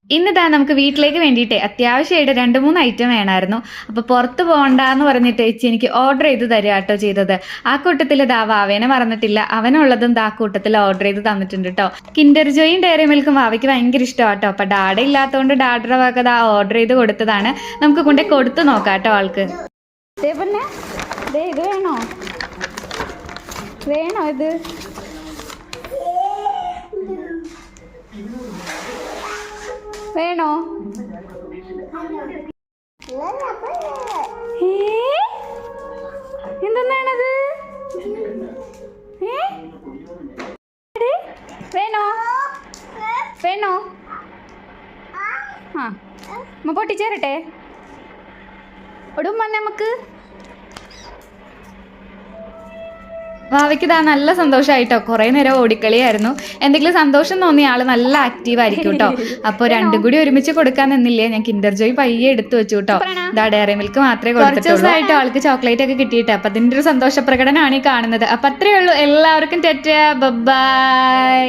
ഇന്നിതാ നമുക്ക് വീട്ടിലേക്ക് വേണ്ടിയിട്ട് അത്യാവശ്യമായിട്ട് 2, 3 ഐറ്റം വേണമായിരുന്നു. അപ്പോൾ പുറത്ത് പോകണ്ടാന്ന് പറഞ്ഞിട്ട് ചേച്ചി എനിക്ക് ഓർഡർ ചെയ്ത് തരിക കേട്ടോ ചെയ്തത്. ആ കൂട്ടത്തിൽ ഇതാ വാവേനെ മറന്നിട്ടില്ല. അവനുള്ളതും ആ കൂട്ടത്തിൽ ഓർഡർ ചെയ്ത് തന്നിട്ടുണ്ട് കേട്ടോ. കിൻഡർ ജോയും ഡയറി മിൽക്കും വാവയ്ക്ക് ഭയങ്കര ഇഷ്ടമാണ് കേട്ടോ. അപ്പോൾ ഡാഡ ഇല്ലാത്തതുകൊണ്ട് ഡാഡയുടെ വക ആ ഓർഡർ ചെയ്ത് കൊടുത്തതാണ്. നമുക്ക് കൊണ്ടേ കൊടുത്തു നോക്കാം കേട്ടോ ആൾക്ക്. ഇത് വേണോ വേണോ ഇത് വേണോ എന്തെന്നാണത് വേണോ വേണോ ആ അമ്മ പൊട്ടിച്ചേരട്ടെ ഒടും നമുക്ക് വാവയ്ക്ക് ഇതാ നല്ല സന്തോഷമായിട്ടോ. കുറേ നേരം ഓടിക്കളിയായിരുന്നു. എന്തെങ്കിലും സന്തോഷം തോന്നിയ ആള് നല്ല ആക്റ്റീവ് ആയിരിക്കും കേട്ടോ. അപ്പോൾ രണ്ടും കൂടി ഒരുമിച്ച് കൊടുക്കാൻ നിന്നില്ലേ, ഞാൻ കിൻഡർ ജോയ് പയ്യെ എടുത്തു വെച്ചു കേട്ടോ. ഇതാ ഡയറി മിൽക്ക് മാത്രമേ കൊടുത്തിട്ടുള്ളൂ. ആൾക്ക് ചോക്ലേറ്റ് ഒക്കെ കിട്ടിയിട്ട് അപ്പൊ അതിന്റെ ഒരു സന്തോഷ പ്രകടനമാണ് ഈ കാണുന്നത്. അപ്പൊ അത്രയേ ഉള്ളൂ. എല്ലാവർക്കും ടാറ്റാ ബൈ.